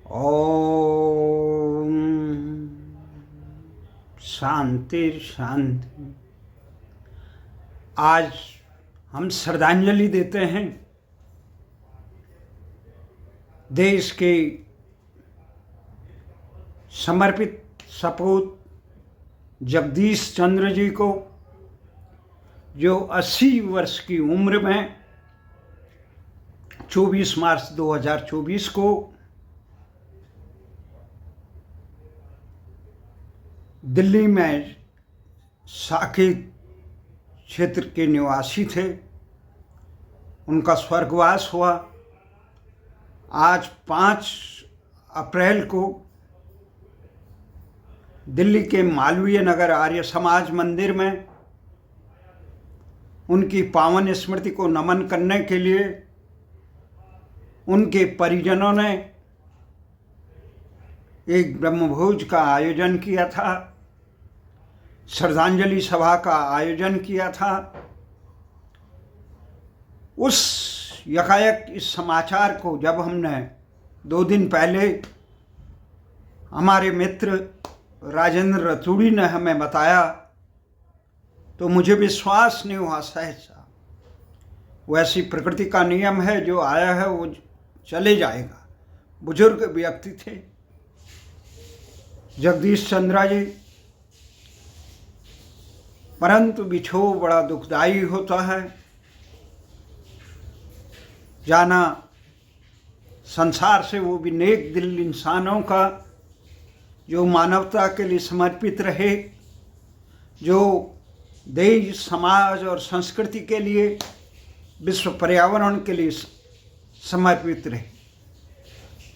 ओम शांति शांति। आज हम श्रद्धांजलि देते हैं देश के समर्पित सपूत जगदीश चंद्र जी को, जो 80 वर्ष की उम्र में 24 मार्च 2024 को दिल्ली में साकेत क्षेत्र के निवासी थे, उनका स्वर्गवास हुआ। आज 5 अप्रैल को दिल्ली के मालवीय नगर आर्य समाज मंदिर में उनकी पावन स्मृति को नमन करने के लिए उनके परिजनों ने एक ब्रह्मभोज का आयोजन किया था, श्रद्धांजलि सभा का आयोजन किया था। उस यकायक इस समाचार को जब हमने 2 दिन पहले हमारे मित्र राजेंद्र रतूड़ी ने हमें बताया तो मुझे विश्वास नहीं हुआ सहसा। वैसी प्रकृति का नियम है, जो आया है वो चले जाएगा। बुजुर्ग व्यक्ति थे जगदीश चंद्र जी, परंतु बिछोह बड़ा दुखदायी होता है। जाना संसार से वो भी नेक दिल इंसानों का, जो मानवता के लिए समर्पित रहे, जो देश समाज और संस्कृति के लिए, विश्व पर्यावरण के लिए समर्पित रहे।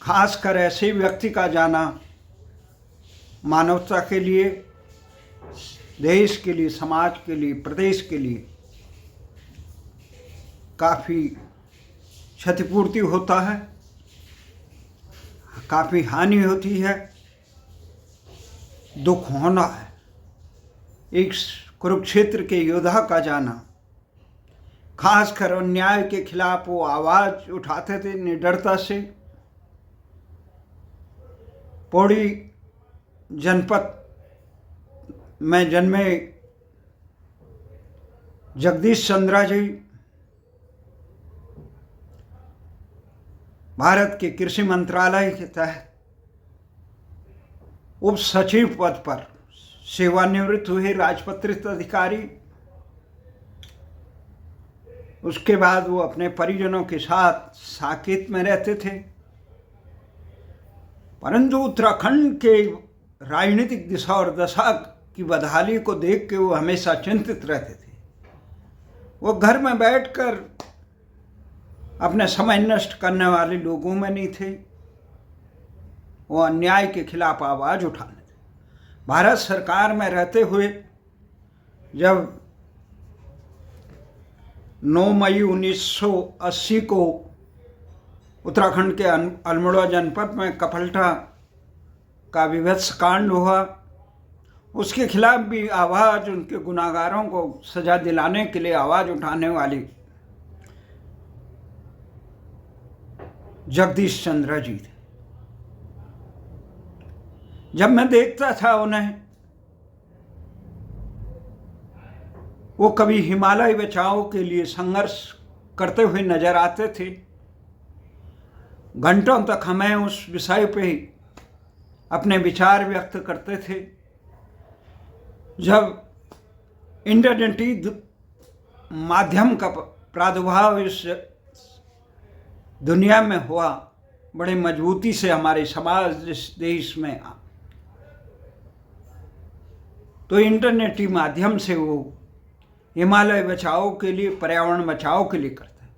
खासकर ऐसे व्यक्ति का जाना मानवता के लिए, देश के लिए, समाज के लिए, प्रदेश के लिए काफ़ी क्षतिपूर्ति होता है, काफ़ी हानि होती है, दुख होना है। एक कुरुक्षेत्र के योद्धा का जाना, खासकर अन्याय के खिलाफ वो आवाज़ उठाते थे निडरता से। पौड़ी जनपद में जन्मे जगदीश चंद्र जी भारत के कृषि मंत्रालय के तहत उप सचिव पद पर सेवानिवृत्त हुए राजपत्रित अधिकारी। उसके बाद वो अपने परिजनों के साथ साकेत में रहते थे, परंतु उत्तराखंड के राजनीतिक दिशा और दशा की बदहाली को देख के वो हमेशा चिंतित रहते थे। वो घर में बैठकर अपने समय नष्ट करने वाले लोगों में नहीं थे, वो अन्याय के खिलाफ आवाज़ उठाने थे। भारत सरकार में रहते हुए जब 9 मई 1980 को उत्तराखंड के अल्मोड़ा जनपद में कपलटा का विभत्स कांड हुआ, उसके खिलाफ भी आवाज़, उनके गुनाहगारों को सजा दिलाने के लिए आवाज़ उठाने वाली जगदीश चंद्र जी थे। जब मैं देखता था उन्हें, वो कभी हिमालय बचाओ के लिए संघर्ष करते हुए नजर आते थे। घंटों तक हमें उस विषय पे अपने विचार व्यक्त करते थे। जब इंटरनेट माध्यम का प्रादुर्भाव इस दुनिया में हुआ, बड़े मजबूती से हमारे समाज इस देश में आ, तो इंटरनेटी माध्यम से वो हिमालय बचाओ के लिए, पर्यावरण बचाओ के लिए करते हैं।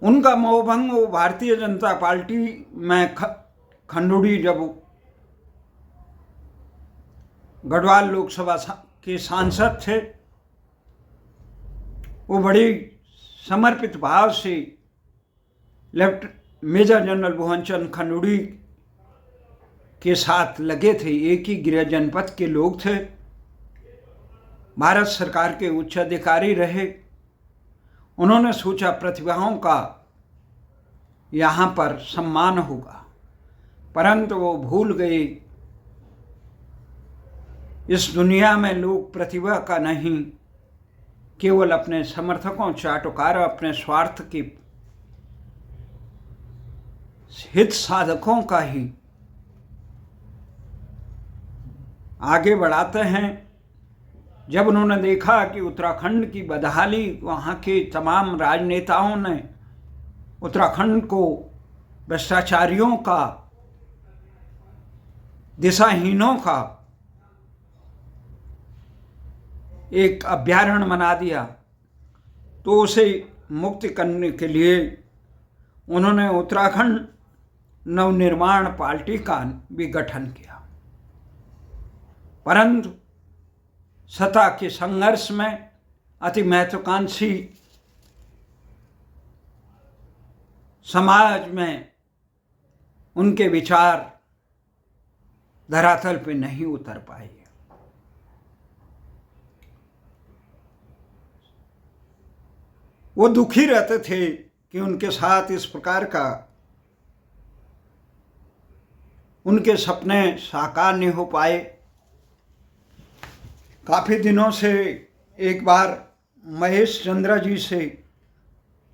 उनका मोहभंग वो भारतीय जनता पार्टी में खंडूड़ी, जब गढ़वाल लोकसभा के सांसद थे, वो बड़ी समर्पित भाव से मेजर जनरल भुवनचंद खंडूड़ी के साथ लगे थे। एक ही गृह जनपद के लोग थे, भारत सरकार के उच्च अधिकारी रहे। उन्होंने सोचा प्रतिभाओं का यहाँ पर सम्मान होगा, परंतु वो भूल गए इस दुनिया में लोग प्रतिभा का नहीं, केवल अपने समर्थकों, चाटुकारों, अपने स्वार्थ के हित साधकों का ही आगे बढ़ाते हैं। जब उन्होंने देखा कि उत्तराखंड की बदहाली, वहाँ के तमाम राजनेताओं ने उत्तराखंड को भ्रष्टाचारियों का, दिशाहीनों का एक अभयारण्य बना दिया, तो उसे मुक्त करने के लिए उन्होंने उत्तराखंड नवनिर्माण पार्टी का भी गठन किया। परंतु सत्ता के संघर्ष में अति महत्वाकांक्षी समाज में उनके विचार धरातल पे नहीं उतर पाए। वो दुखी रहते थे कि उनके साथ इस प्रकार का उनके सपने साकार नहीं हो पाए। काफ़ी दिनों से एक बार महेश चंद्र जी से,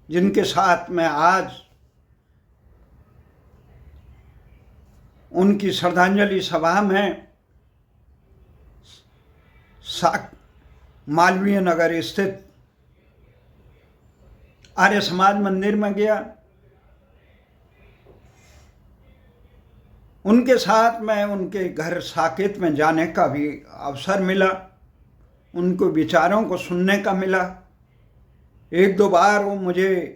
जिनके साथ मैं आज उनकी श्रद्धांजलि सभा में मालवीय नगर स्थित आर्य समाज मंदिर में गया, उनके साथ मैं उनके घर साकेत में जाने का भी अवसर मिला, उनको विचारों को सुनने का मिला। एक दो बार वो मुझे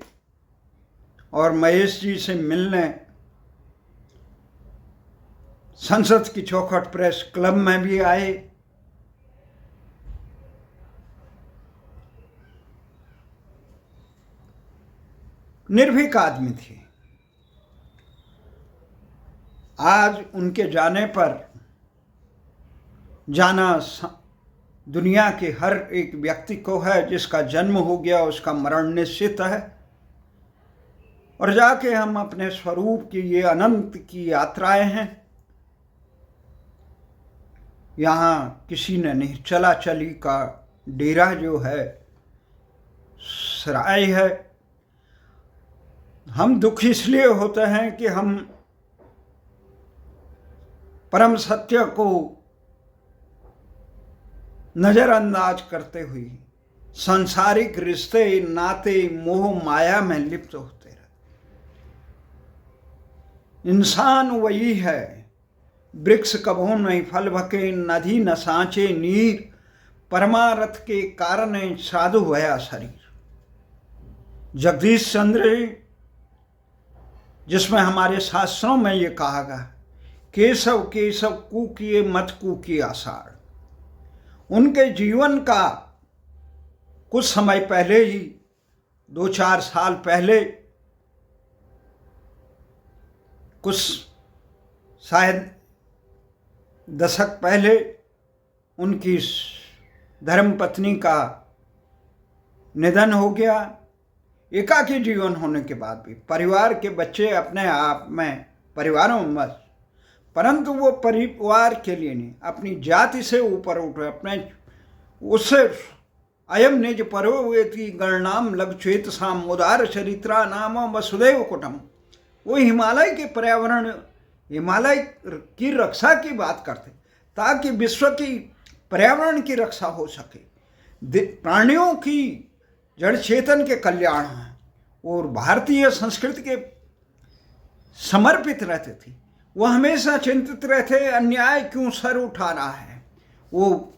और महेश जी से मिलने संसद की चौखट प्रेस क्लब में भी आए। निर्भीक आदमी थे। आज उनके जाने पर जाना दुनिया के हर एक व्यक्ति को है, जिसका जन्म हो गया उसका मरण निश्चित है, और जाके हम अपने स्वरूप की ये अनंत की यात्राएं हैं। यहाँ किसी ने नहीं, चला चली का डेरा जो है, सराय है। हम दुखी इसलिए होते हैं कि हम परम सत्य को नजरअंदाज करते हुए सांसारिक रिश्ते नाते मोह माया में लिप्त होते रहते। इंसान वही है, वृक्ष कबो नहीं फल भके, नदी न सांचे नीर, परमारथ के कारण साधु भया शरीर। जगदीश चंद्र, जिसमें हमारे शास्त्रों में ये कहा गया, केशव केशव कूकिए मत कूकिए आषाढ़। उनके जीवन का कुछ समय पहले ही, 2-4 साल पहले, कुछ शायद दशक पहले, उनकी धर्मपत्नी का निधन हो गया। एकाकी जीवन होने के बाद भी परिवार के बच्चे अपने आप में परिवारों में बस, परंतु वो परिवार के लिए नहीं, अपनी जाति से ऊपर उठे, अपने उससे अयम निज परोवेति गणनाम लघुचेत साम उदार चरित्रा नाम वसुदेव कुटुंब। वो हिमालय के पर्यावरण, हिमालय की रक्षा की बात करते, ताकि विश्व की पर्यावरण की रक्षा हो सके, प्राणियों की जड़ चेतन के कल्याण है, और भारतीय संस्कृति के समर्पित रहते थे। वो हमेशा चिंतित रहते, अन्याय क्यों सर उठा रहा है। वो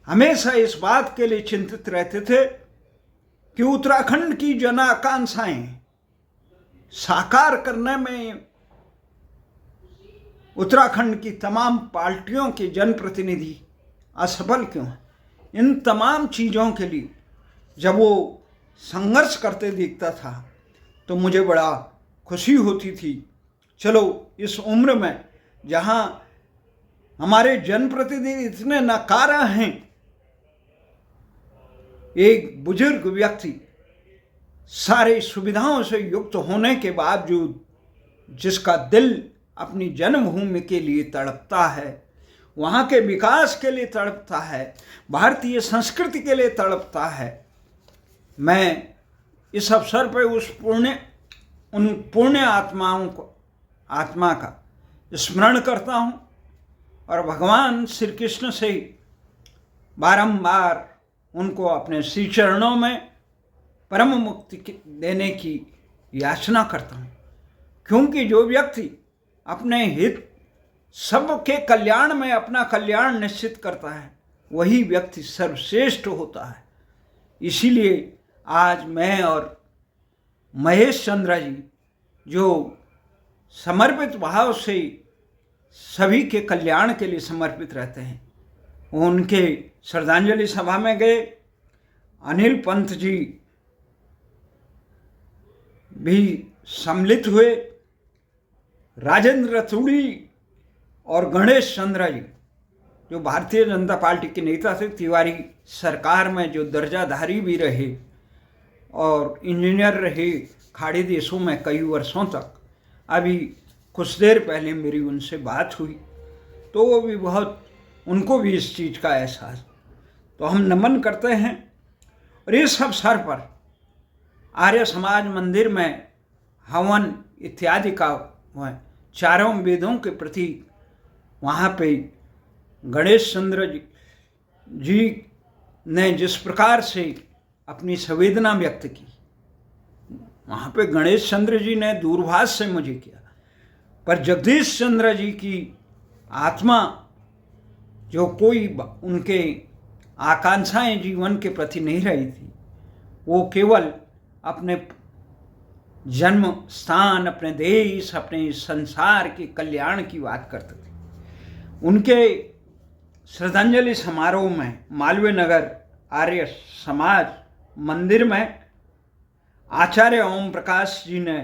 हमेशा इस बात के लिए चिंतित रहते थे कि उत्तराखंड की जन आकांक्षाएं साकार करने में उत्तराखंड की तमाम पार्टियों के जनप्रतिनिधि असफल क्यों हैं। इन तमाम चीज़ों के लिए जब वो संघर्ष करते दिखता था तो मुझे बड़ा खुशी होती थी। चलो, इस उम्र में जहाँ हमारे जनप्रतिनिधि इतने नकारा हैं, एक बुजुर्ग व्यक्ति सारी सुविधाओं से युक्त होने के बावजूद जिसका दिल अपनी जन्मभूमि के लिए तड़पता है, वहाँ के विकास के लिए तड़पता है, भारतीय संस्कृति के लिए तड़पता है, मैं इस अवसर पर उन पुण्य आत्मा का स्मरण करता हूँ और भगवान श्री कृष्ण से बारंबार उनको अपने श्री चरणों में परम मुक्ति देने की याचना करता हूँ। क्योंकि जो व्यक्ति अपने हित सबके कल्याण में अपना कल्याण निश्चित करता है, वही व्यक्ति सर्वश्रेष्ठ होता है। इसीलिए आज मैं और महेश चंद्र जी जो समर्पित भाव से सभी के कल्याण के लिए समर्पित रहते हैं, उनके श्रद्धांजलि सभा में गए। अनिल पंत जी भी सम्मिलित हुए। राजेंद्र रतूड़ी और गणेश चंद्र जी जो भारतीय जनता पार्टी के नेता थे, तिवारी सरकार में जो दर्जाधारी भी रहे और इंजीनियर रहे खाड़ी देशों में कई वर्षों तक। अभी कुछ देर पहले मेरी उनसे बात हुई तो वो भी उनको भी इस चीज़ का एहसास। तो हम नमन करते हैं। और इस अवसर पर आर्य समाज मंदिर में हवन इत्यादि का चारों वेदों के प्रति वहाँ पे गणेश चंद्र जी ने जिस प्रकार से अपनी संवेदना व्यक्त की, वहाँ पे गणेश चंद्र जी ने दूरभाष से मुझे किया, पर जगदीश चंद्र जी की आत्मा जो कोई उनके आकांक्षाएं जीवन के प्रति नहीं रही थी, वो केवल अपने जन्म स्थान, अपने देश, अपने संसार के कल्याण की बात करते थे। उनके श्रद्धांजलि समारोह में मालवीय नगर आर्य समाज मंदिर में आचार्य ओम प्रकाश जी ने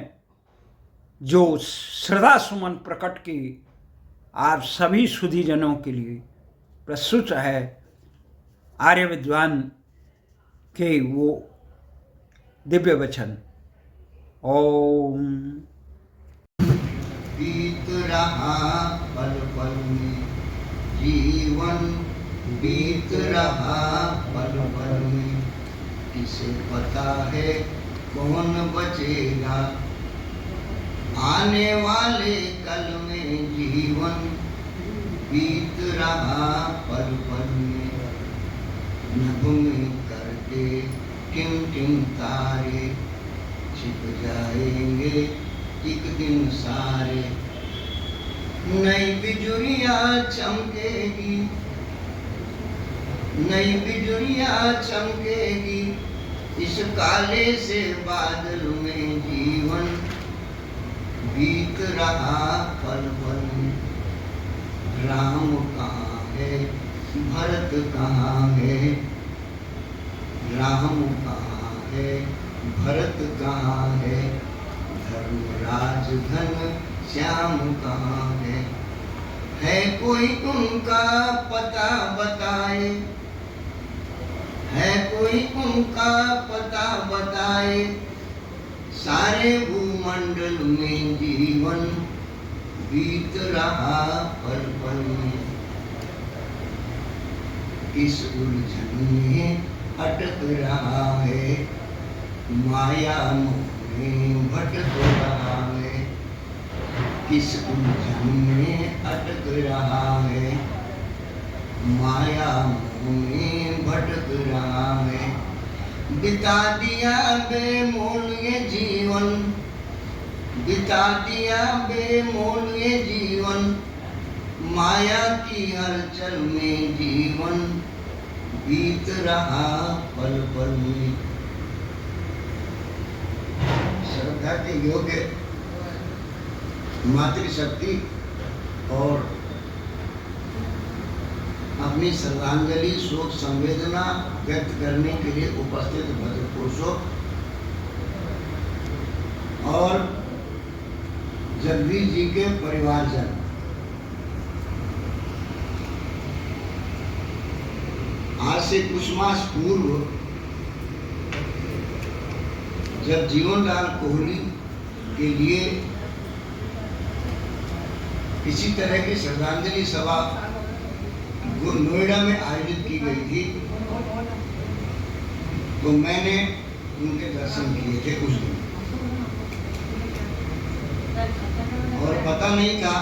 जो श्रद्धा सुमन प्रकट की आप सभी सुधीजनों के लिए प्रस्तुत है आर्य विद्वान के वो दिव्य वचन। ओम। बीत रहा पल पल में जीवन, बीत रहा पल पल में, किसे पता है कौन बचेगा आने वाले कल में। जीवन बीत रहा पल पल में, नभ में करते टिम टिम तारे, छिप जाएंगे एक दिन सारे। नई बिजुरिया चमकेगी, नई बिजुरिया चमकेगी, इस काले से बादल में। जीवन बीत रहा पल पल में, राम कहाँ है भरत कहाँ है, राम कहाँ है भरत कहाँ है, धर्मराज घन श्याम कहाँ है कोई उनका पता बताए, है कोई उनका पता बताए। सारे भूमंडल में जीवन बीत रहा पल पल में, इस उलझन में अटक रहा है, माया मोह में भटक रहा है। किस उलझन में अटक रहा है, माया मोह में भटक रहा है। बिता दिया बेमोल ये जीवन, बिता दिया बेमोल ये जीवन, माया की हलचल में जीवन बीत रहा पल पल में। श्रद्धा के योग्य मातृशक्ति और अपनी श्रद्धांजलि शोक संवेदना व्यक्त करने के लिए उपस्थित भद्र पुरुषों और जगदीश जी के परिवारजन, आज से कुछ मास पूर्व जब जीवनलाल कोहली के लिए इसी तरह की श्रद्धांजलि सभा नोएडा में आयोजित की गई थी, तो मैंने उनके दर्शन किए थे उस दिन, और पता नहीं था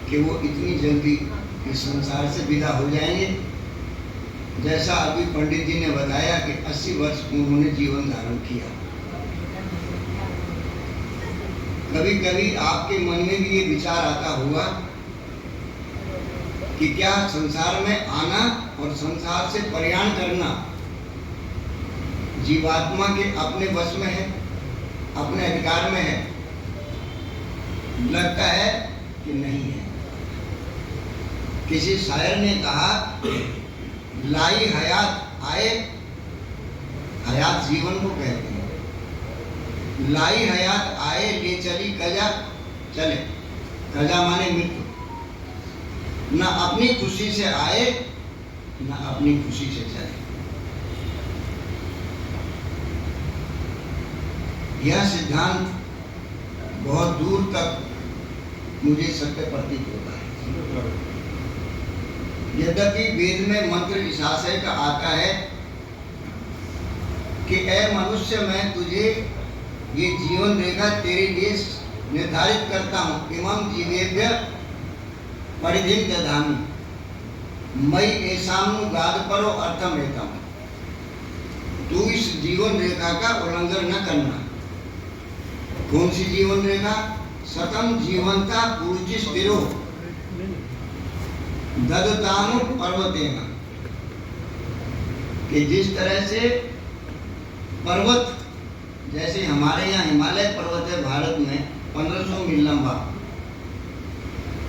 कि वो इतनी जल्दी इस संसार से विदा हो जाएंगे। जैसा अभी पंडित जी ने बताया कि 80 वर्ष उन्होंने जीवन धारण किया। कभी कभी आपके मन में भी ये विचार आता होगा कि क्या संसार में आना और संसार से प्रयाण करना जीवात्मा के अपने वश में है, अपने अधिकार में है? लगता है कि नहीं है। किसी शायर ने कहा, लाई हयात आए, हयात जीवन को कहते हैं, लाई हयात आए ले चली कजा चले। कजा माने मृत्यु। न अपनी खुशी से आए न अपनी खुशी से चले। यह सिद्धांत बहुत दूर तक मुझे सत्य प्रतीत होता है। यद्यपि वेद में मंत्र इस आशय का आता है कि ऐ मनुष्य, मैं तुझे ये जीवन रेखा तेरे लिए निर्धारित करता हूँ। इमं जीवेभ्य परिधिम दधामि मई ऐसानु गाद परो अर्थम एतम। तू इस जीवन रेखा का उल्लंघन न करना। कौन सी जीवन रेखा? सतम जीवंता पूर्वि स्थिरो ददतानु पर्वतेन। कि जिस तरह से पर्वत, जैसे हमारे यहाँ हिमालय पर्वत है भारत में 1500 मील लंबा,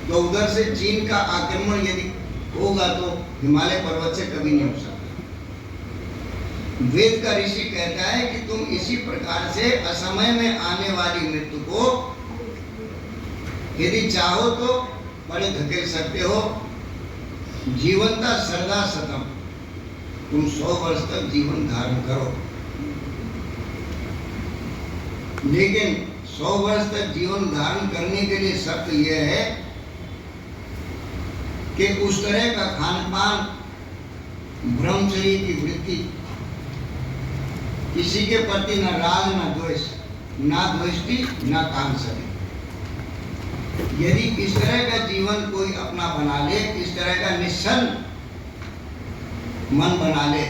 तो उधर से चीन का आक्रमण यदि होगा तो हिमालय पर्वत से कभी नहीं हो सकता। वेद का ऋषि कहता है कि तुम इसी प्रकार से असमय में आने वाली मृत्यु को यदि चाहो तो बड़े धकेल सकते हो। जीवनता सरदा सतम, तुम 100 वर्ष तक जीवन धारण करो, लेकिन 100 वर्ष तक जीवन धारण करने के लिए शर्त यह है कि उस तरह का खान पान, ब्रह्मचर्य की वृत्ति, किसी के प्रति न राग न द्वेष, ना द्वेष्टि न कांक्षति। यदि इस तरह का जीवन कोई अपना बना ले, इस तरह का निश्चल मन बना ले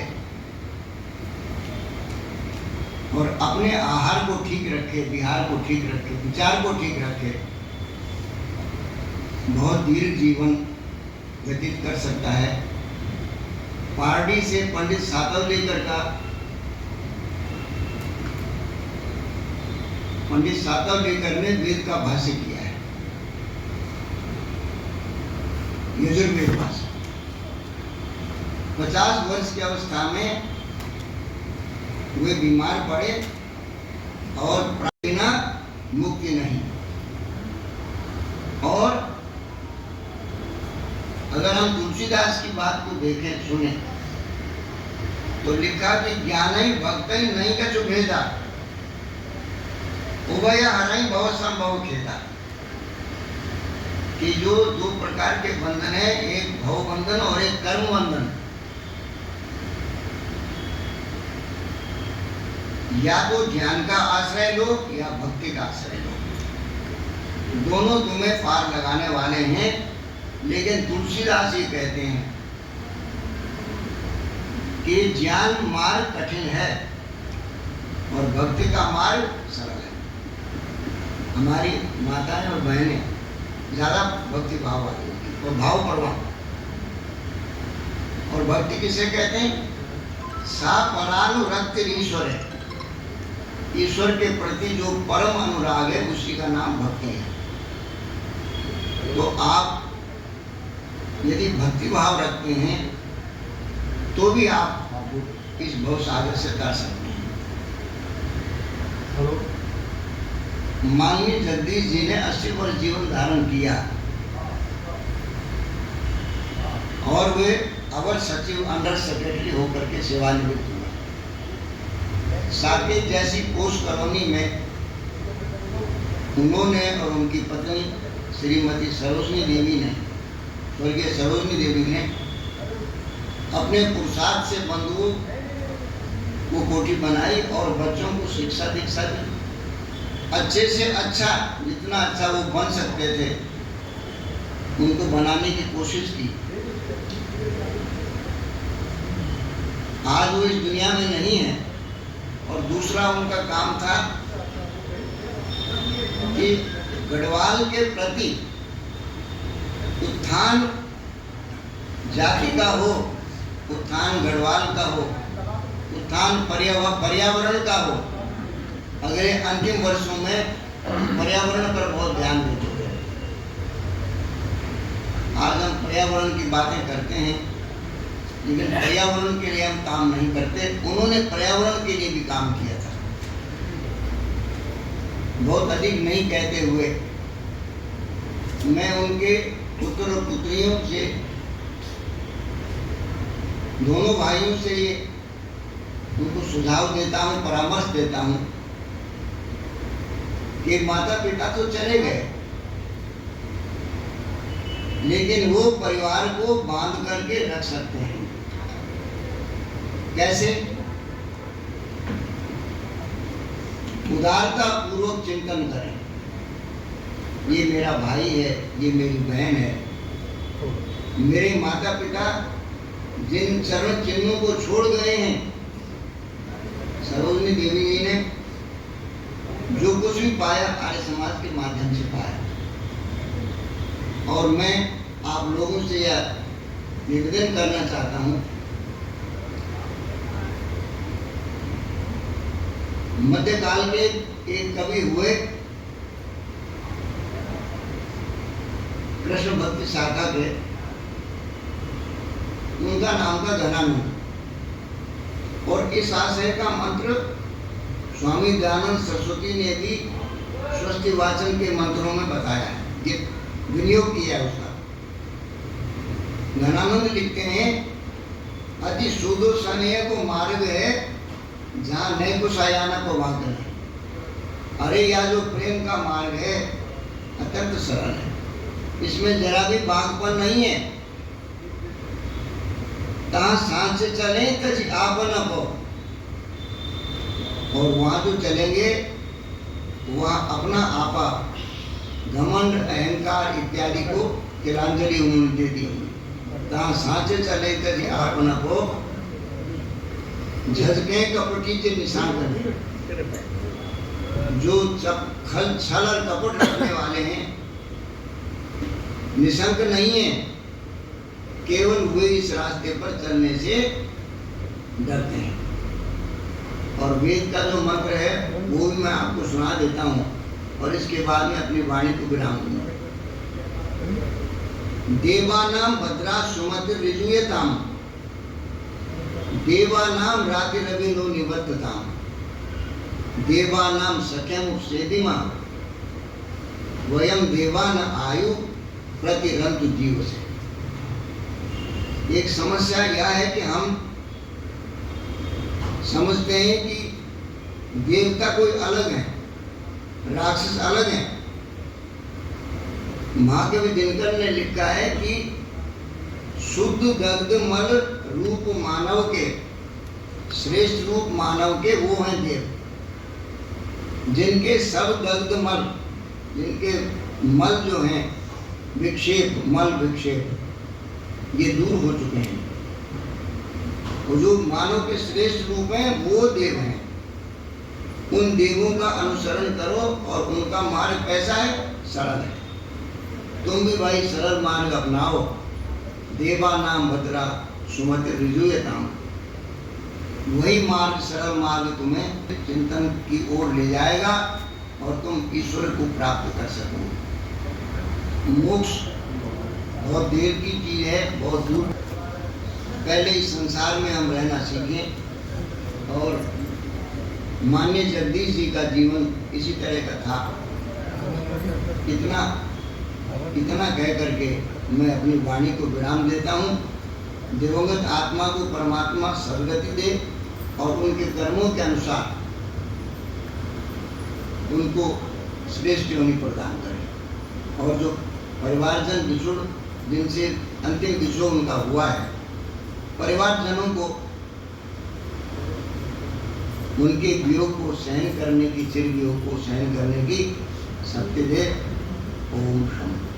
और अपने आहार को ठीक रखे, विहार को ठीक रखे, विचार को ठीक रखे, बहुत दीर्घ जीवन व्यतीत कर सकता है। पारडी से पंडित सातवलेकर का, पंडित सातवलेकर ने वेद का भाष्य किया है, यजुर्वेद भाषा। 50 वर्ष की अवस्था में वे बीमार पड़े और बिना मुक्ति नहीं। और अगर हम तुलसीदास की बात को देखें, सुने, तो लिखा कि ज्ञान ही भक्त ही नहीं कछु भेदा, उभय हरई बहुत संभव खेदा। कि जो 2 प्रकार के बंधन है, एक भव बंधन और एक कर्म बंधन, या तो ज्ञान का आश्रय लो या भक्ति का आश्रय लो, दोनों तुम्हें पार लगाने वाले हैं। लेकिन तुलसीदास ये कहते हैं कि ज्ञान मार्ग कठिन है और भक्ति का मार्ग सरल है। हमारी माताएं और बहनें ज्यादा भक्ति भाव वाली होती और भाव परवान। और भक्ति किसे कहते हैं? सा परानुरक्त ईश्वर है। ईश्वर के प्रति जो परम अनुराग है उसी का नाम भक्ति है। तो आप यदि भक्ति भाव रखते हैं तो भी आप इस भव सागर से तर सकते हैं। माननीय जगदीश जी ने 80 वर्ष जीवन धारण किया और वे अवर सचिव, अंडर सेक्रेटरी होकर के सेवानिवृत्त हुए। साकेत जैसी पोस्ट कॉलोनी में उन्होंने और उनकी पत्नी श्रीमती सरोजनी देवी ने, स्वर्गीय सरोजनी देवी ने अपने पुरुषार्थ से बंधुओं को कोठी बनाई और बच्चों को शिक्षा दीक्षा दी। अच्छे से अच्छा, जितना अच्छा वो बन सकते थे उनको बनाने की कोशिश की। आज वो इस दुनिया में नहीं है। और दूसरा उनका काम था कि गढ़वाल के प्रति उत्थान जाति का हो, उत्थान गढ़वाल का हो, उत्थान पर्यावरण का हो। अगले अंतिम वर्षों में पर्यावरण पर बहुत ध्यान देते थे। आज हम पर्यावरण की बातें करते हैं, लेकिन पर्यावरण के लिए हम काम नहीं करते। उन्होंने पर्यावरण के लिए भी काम किया था। बहुत अधिक नहीं कहते हुए मैं उनके पुत्र और पुत्रियों से, दोनों भाइयों से ये उनको सुझाव देता हूँ, परामर्श देता हूँ कि माता पिता तो चले गए, लेकिन वो परिवार को बांध करके रख सकते हैं। कैसे? उदारता पूर्वक चिंतन करें। ये मेरा भाई है, ये मेरी बहन है। मेरे माता पिता जिन चरण चिन्हों को छोड़ गए हैं, सरोजनी देवी जी ने जो कुछ भी पाया आर्य समाज के माध्यम से पाया। और मैं आप लोगों से यह निवेदन करना चाहता हूँ, मध्यकाल के एक कवि हुए कृष्ण भक्ति शाखा के, उनका नाम था घनानंद। और इस आशय का मंत्र स्वामी दयानंद सरस्वती ने भी स्वस्ति वाचन के मंत्रों में बताया है, ये विनियोग किया है उसका। घनानंद लिखते हैं, अति सूदो सनेह को मार्ग है, जहाँ नए को सायाना को वाक नहीं। अरे यह जो प्रेम का मार्ग है अत्यंत सरल है, इसमें जरा भी बागपन नहीं है। तहाँ सांस से चले तज आपन हो, और वहाँ जो चलेंगे वहाँ अपना आपा, घमंड, अहंकार इत्यादि को तिलांजलि उन्होंने दे दी। तहाँ सांस से चले तज आपन हो, झजके कपटी के निशान करने। जो छल और कपट रखने वाले हैं, निशंक नहीं है, केवल वे इस रास्ते पर चलने से डरते हैं। और वेद का जो मंत्र है वो भी मैं आपको सुना देता हूँ, और इसके बाद में अपनी वाणी को विराम दूंगा। देवानाम भद्रा सुमति ऋजुयताम, देवानाम राति रविनो निबद्धताम, देवानाम सख्यम उपसेदिमा, वयम देवान आयु प्रतिरंतु जीव से। एक समस्या यह है कि हम समझते हैं कि देवता कोई अलग है, राक्षस अलग है। महाकवि दिनकर ने लिखा है कि शुद्ध दग्ध मल रूप मानव के, श्रेष्ठ रूप मानव के वो हैं देव, जिनके सब दग्ध मल, जिनके मल जो हैं विक्षेप, मल विक्षेप ये दूर हो चुके हैं। और जो मानव के श्रेष्ठ रूप हैं वो देव हैं। उन देवों का अनुसरण करो, और उनका मार्ग कैसा है? सरल है। तुम भी भाई सरल मार्ग अपनाओ। देवा नाम भद्रा सुमति ऋजुयताम, वही मार्ग, सरल मार्ग तुम्हें चिंतन की ओर ले जाएगा और तुम ईश्वर को प्राप्त कर सकोगे। मोक्ष बहुत देर की चीज है, बहुत दूर। पहले इस संसार में हम रहना सीखें। और माननीय जगदीश जी का जीवन इसी तरह का था। इतना कह करके मैं अपनी वाणी को विराम देता हूँ। दिवंगत आत्मा को परमात्मा सद्गति दे और उनके कर्मों के अनुसार उनको श्रेष्ठ योनि प्रदान करें। और जो परिवारजन बिछुड़ जिनसे अंतिम विछोह उनका हुआ है, परिवारजनों को उनके वियोग को सहन करने की, चिर वियोग को सहन करने की शक्ति दे। ओम शांति।